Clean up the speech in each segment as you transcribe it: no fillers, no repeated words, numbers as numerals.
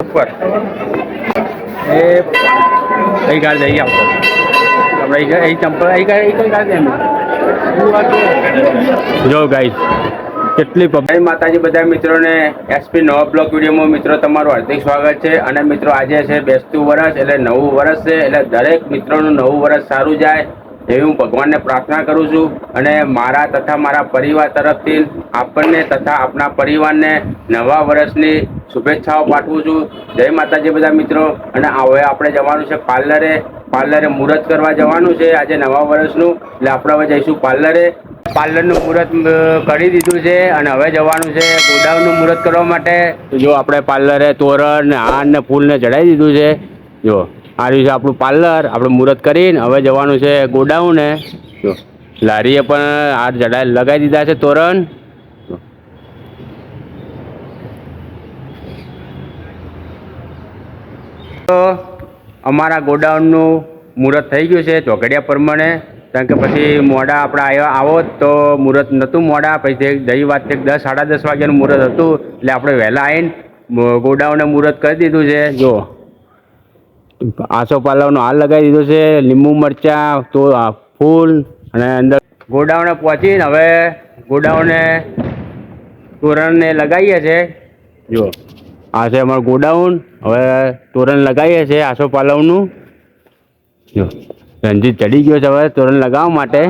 ઉપર એ કઈ ગાળ જઈ આવતો આપણે અહીં ચંપલ અહીં કઈ ગાળ દે જો ગાઈસ કેટલી જય માતાજી બધા મિત્રોને એસપી નવા બ્લોગ વિડીયોમાં મિત્રો તમારું હાર્દિક સ્વાગત છે. અને મિત્રો આજે છે બેસતું વર્ષ એટલે નવું વર્ષ છે, એટલે દરેક મિત્રોનું નવું વર્ષ સારું જાય એવી હું ભગવાનને પ્રાર્થના કરું છું. અને મારા તથા મારા પરિવાર તરફથી આપણને તથા આપણા પરિવારને નવા વર્ષની શુભેચ્છાઓ પાઠવું છું. જય માતાજી બધા મિત્રો. અને હવે આપણે જવાનું છે પાર્લરે મુહૂર્ત કરવા જવાનું છે આજે નવા વર્ષનું, એટલે આપણે હવે જઈશું પાર્લરનું મુહૂર્ત કરી દીધું છે અને હવે જવાનું છે ગોડાઉનનું મુહૂર્ત કરવા માટે. જો આપણે પાર્લરે તોરણ ને હાર ને ફૂલ ને ચડાવી દીધું છે. જો આ રહ્યું છે આપણું પાર્લર. આપણે મુહૂર્ત કરીને હવે જવાનું છે ગોડાઉને. જો લારીએ પણ હાર લગાવી દીધા છે તોરણ. તો અમારા ગોડાઉનનું મુહૂર્ત થઈ ગયું છે ચોઘડિયા પ્રમાણે, કારણ કે પછી મોડા આપણે આવો તો મુહૂર્ત નહોતું મોડા, પછી દઈ વાત 10 સાડા 10 વાગ્યાનું મુહૂર્ત હતું, એટલે આપણે વહેલા આવીને ગોડાઉને મુહૂર્ત કરી દીધું છે. જો આસો પાલવનો હાલ લગાવી દીધો છે, લીંબુ મરચાં તો ફૂલ, અને અંદર ગોડાઉને પહોંચીને હવે ગોડાઉને તોરણને લગાવીએ છીએ. જો આ છે અમારું ગોડાઉન. હવે તોરણ લગાવીએ છીએ આસો પાલવનું. જો રંજીત ચડી ગયો છે હવે તોરણ લગાવવા માટે.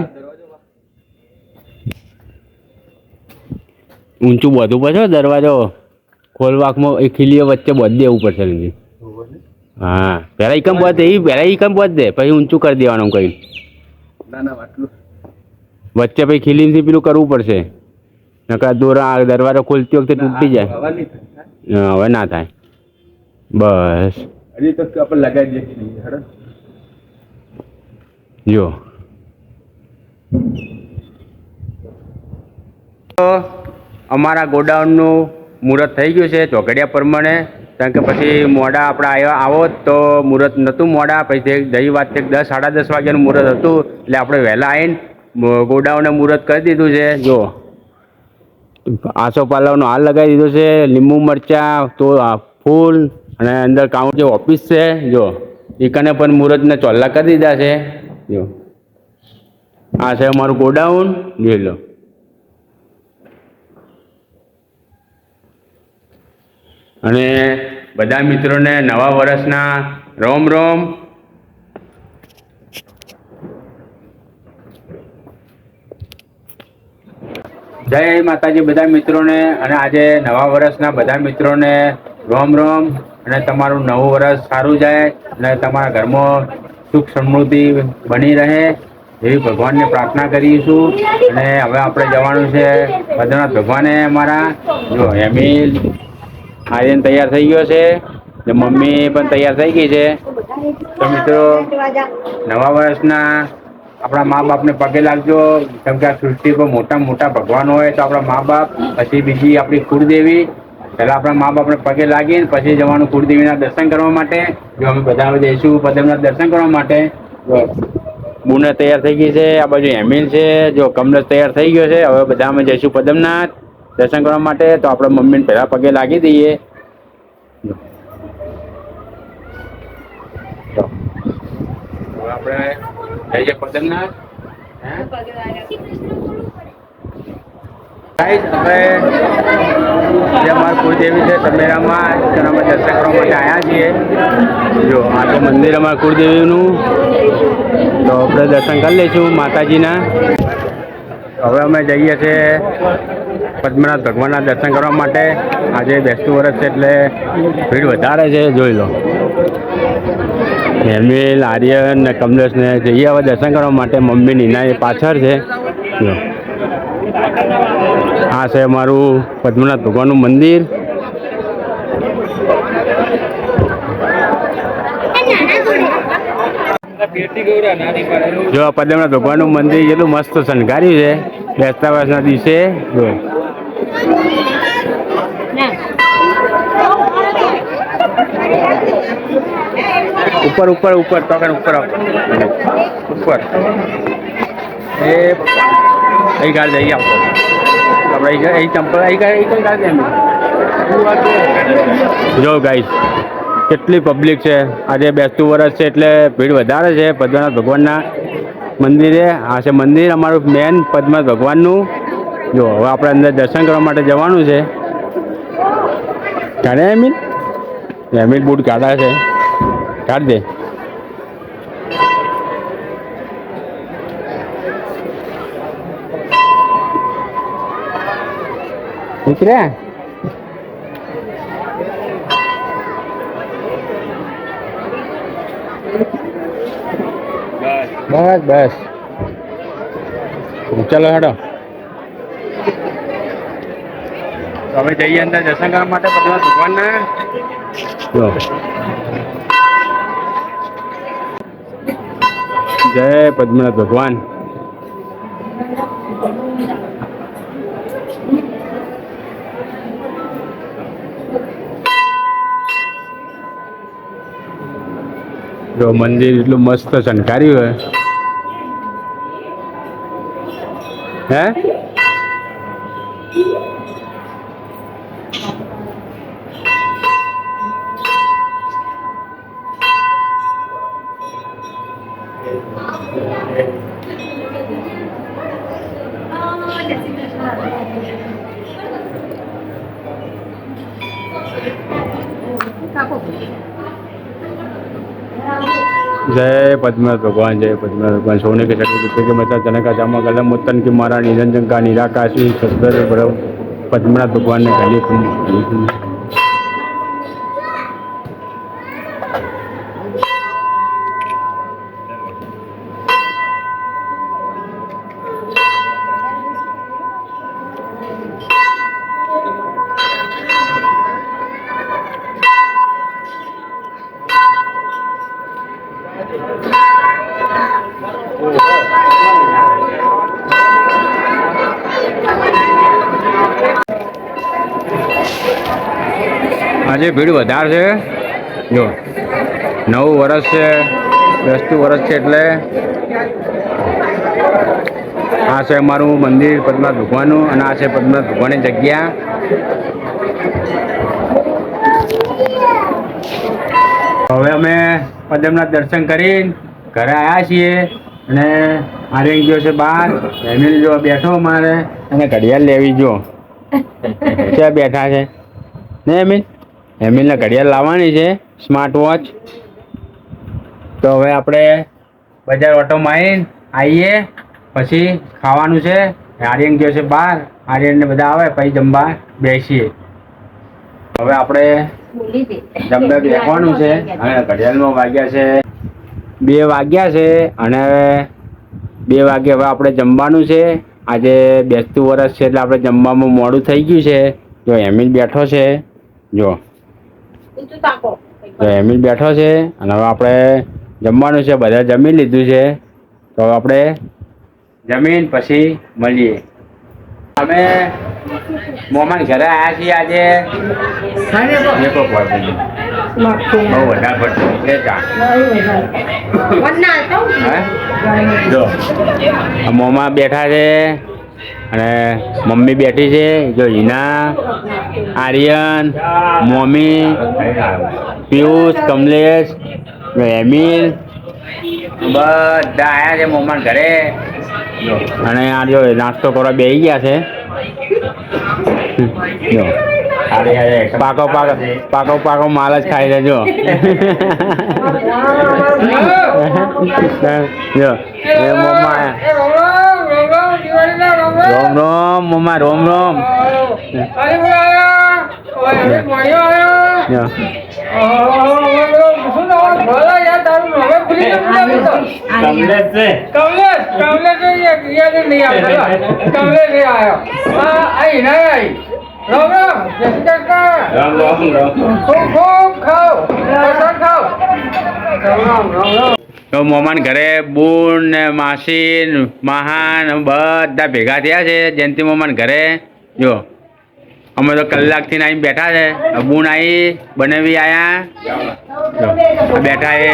ઊંચું બધું પડશે દરવાજો ખોલવાકમાં એક ખીલીઓ વચ્ચે બધે દેવું પડશે રંજીત. હા પહેલાં એકમ બંધ દે, પહેલાં એકમ બંધ દે, પછી ઊંચું કરી દેવાનું કંઈ વચ્ચે પછી ખીલીથી પેલું કરવું પડશે, નકર દરવાજો ખોલતી વખતે તૂટી જાય. હવે ના થાય. બસ હજી તો આપણે લગાવી દઈએ. જો અમારા ગોડાઉનનું મુહૂર્ત થઈ ગયું છે ચોઘડિયા પ્રમાણે, કારણ કે પછી મોડા આપણે આવો તો મુહૂર્ત નહોતું મોડા, પછી દઈ વાત 10 સાડા 10 વાગ્યાનું મુહૂર્ત હતું, એટલે આપણે વહેલા આવીને ગોડાઉને મુહૂર્ત કરી દીધું છે. જો આસો પાલવનો હાલ લગાવી દીધો છે, લીંબુ મરચાં તો ફૂલ, અને અંદર કાઉન્ટ જે ઓફિસ છે જો એકાને પણ મુહૂર્તને ચોલ્લા કરી દીધા છે. જો આ છે અમારું ગોડાઉન. જોઈ લો. અને બધા મિત્રોને નવા વર્ષના રોમ રોમ. જય માતાજી બધા મિત્રોને. અને આજે નવા વર્ષના બધા મિત્રોને રોમ રોમ. અને તમારું નવું વર્ષ સારું જાય અને તમારા ઘરમાં સુખ સમૃદ્ધિ બની રહે એવી ભગવાનને પ્રાર્થના કરીશું. અને હવે આપણે જવાનું છે બદ્રીનાથ ભગવાને અમારા. જો એમિલ આર્યન તૈયાર થઈ ગયો છે, મમ્મી પણ તૈયાર થઈ ગઈ છે. તો મિત્રો નવા વર્ષના આપણા મા બાપને પગે લાગજો, કેમ કે આ સૃષ્ટિ પર મોટા મોટા ભગવાન હોય તો આપણા મા બાપ, પછી બીજી આપણી કુળદેવી. પહેલાં આપણા મા બાપને પગે લાગીને પછી જવાનું કુળદેવીના દર્શન કરવા માટે. જો અમે બધા જઈશું પદ્મનાથ દર્શન કરવા માટે. બુને તૈયાર થઈ ગઈ છે, આ બાજુ હેમિલ છે, જો કમલેશ તૈયાર થઈ ગયો છે. હવે બધા અમે જઈશું પદ્મનાથ દર્શન કરવા માટે. તો આપણે મમ્મીને પહેલાં પગે લાગી દઈએ. હવે આપણે જઈએ પદ્મનાથ. હવે જે અમારી કુળદેવી છે તમેરામાં, તેના દર્શન કરવા માટે આવ્યા છીએ. જો આ તો મંદિર અમારા કુળદેવીનું, તો આપણે દર્શન કરી લઈશું માતાજીના. હવે અમે જઈએ છીએ પદ્મનાથ ભગવાનના દર્શન કરવા માટે. આજે બેસતું વર્ષ છે એટલે ભીડ વધારે છે. જોઈ લો હેમિલ, આર્યન ને કમલેશ ને જઈએ હવે દર્શન કરવા માટે. મમ્મી નીના એ પાછળ છે. આ છે અમારું પદ્મનાથ ભગવાનનું મંદિર. જો પદ્મનાથ ભગવાનનું મંદિર એટલું મસ્ત શણગાર્યું છે બેસતા વર્ષના દિવસે. જો ઉપર ઉપર ઉપર તો ઉપર ઉપર એ અહીં ગાળ જઈ આવતો આપણે અહીં ચંપલ અહીં ગાળ દે. જો ગાઈસ કેટલી પબ્લિક છે. આજે બેસતું વર્ષ છે એટલે ભીડ વધારે છે પદ્મનાભ ભગવાનના મંદિરે. આ છે મંદિર અમારું મેન પદ્મનાભ ભગવાનનું. જો હવે આપણે અંદર દર્શન કરવા માટે જવાનું છે. કાઢે એમિલ બૂટ કાઢા છે, કાઢ દે. નીકળ્યા બસ બસ ચાલો હેડો. હવે જઈએ અંદર દર્શન કરવા માટે પદ્મનાભ ભગવાનના. જય પદ્મનાભ ભગવાન. જો મંદિર એટલું મસ્ત શણગાર્યું હે. जय पद्मनाभ भगवान, जय पद्मनाभ भगवान. सोने के चक्र के मचा जनक का जामा गला मुत्तन की मारा निरंजन का निराकाशी सस्तर बड़ो पद्मनाभ भगवान ने पहले આજે ભીડ વધારે છે. જો નવું વર્ષ છે, બેસતું વર્ષ છે એટલે આ છે અમારું મંદિર પદ્મનાભ ભગવાનનું અને આ છે પદ્મનાભ ભગવાનની જગ્યા. હવે અમે પદ્મનાભ દર્શન કરીને ઘરે આવ્યા છીએ અને આર્યન ગયો છે બહાર. એમિલ જો બેઠો મારે અને ઘડિયાળ લેવી. જો ક્યાં બેઠા છે ને એમિલ? એમિલને ઘડિયાળ લાવવાની છે, સ્માર્ટ વોચ. તો હવે આપણે બજાર ઓટો મારીને આવીએ, પછી ખાવાનું છે. આર્યન ગયો છે બહાર, આર્યનને બધા આવે પછી જમવા બેસીએ. હવે આપણે જમવા બેસવાનું છે અને ઘડિયાળમાં વાગ્યા છે 2 વાગ્યા છે અને 2 વાગે હવે આપણે જમવાનું છે. આજે બેસતું વર્ષ છે એટલે આપણે જમવામાં મોડું થઈ ગયું છે. જો એમિલ બેઠો છે, જો એમિલ બેઠો છે અને હવે આપણે જમવાનું છે. બધા જમી લીધું છે તો આપણે જમીન પછી મળીએ. અમે મોમાન ઘરે આવ્યા છીએ આજે. બહુ વધારે પડતું જો મોમાં બેઠા છે અને મમ્મી બેઠી છે. જો હિના, આર્યન, મમ્મી, પિયુષ, કમલેશ, એમિલ બધા આવ્યા છે મોમાન ઘરે. અને આ જો નાસ્તો કરવા બેસી ગયા છે. જો પાકો પાકો પાકો પાકો માલ જ ખાઈ છે. જો જો એ મમ્મા રોમ રોમ મમ્મા રોમ રોમ. તો મોમાન ઘરે બૂન ને માસી મહાન બધા ભેગા થયા છે જયંતિ મોમાન ઘરે. જો અમે તો કલાકથી આવીને બેઠા છે. બૂન આવી બનાવી આયા બેઠા એ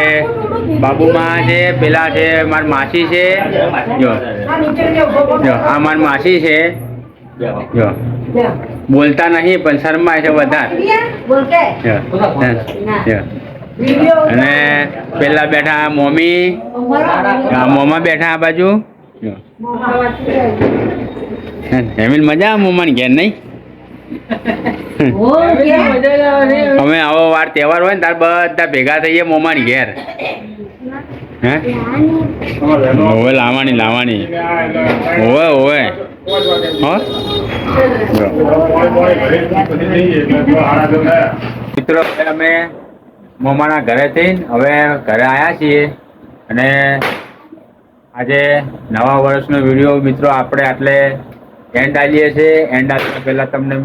બાબુમાં છે, પેલા છે મારી માસી છે. જો જો આ મારી માસી છે જો બોલતા નહીં પણ શરમાય છે વધારે. અને પેલા બેઠા મોમી, મોમા બેઠા આ બાજુ. હેમિલ મજા મોમાની ઘેર નહીં? અમે આવો વાર તહેવાર હોય ને તાર બધા ભેગા થઈએ મોમાની ઘેર. હે ઓવે લાવવાની ઓવે મિત્રો અમે મોમાના ઘરેથી હવે ઘરે આવ્યા છીએ અને આજે નવા વર્ષનો વિડીયો મિત્રો આપણે આટલે એન્ડ આવીએ છીએ. એન્ડ આવતા પહેલાં તમને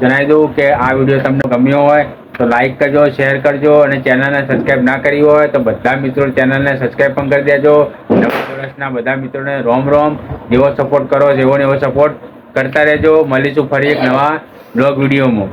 જણાવી દઉં કે આ વિડીયો તમને ગમ્યો હોય તો લાઈક કરજો, શેર કરજો અને ચેનલને સબસ્ક્રાઈબ ના કરી હોય તો બધા મિત્રો ચેનલને સબસ્ક્રાઈબ પણ કરી દેજો. નવા વર્ષના બધા મિત્રોને રોમ રોમ. જેવો સપોર્ટ કરો જેવો ને એવો સપોર્ટ કરતા રહેજો. મળીશું ફરી એક નવા બ્લોગ વિડીયોમાં.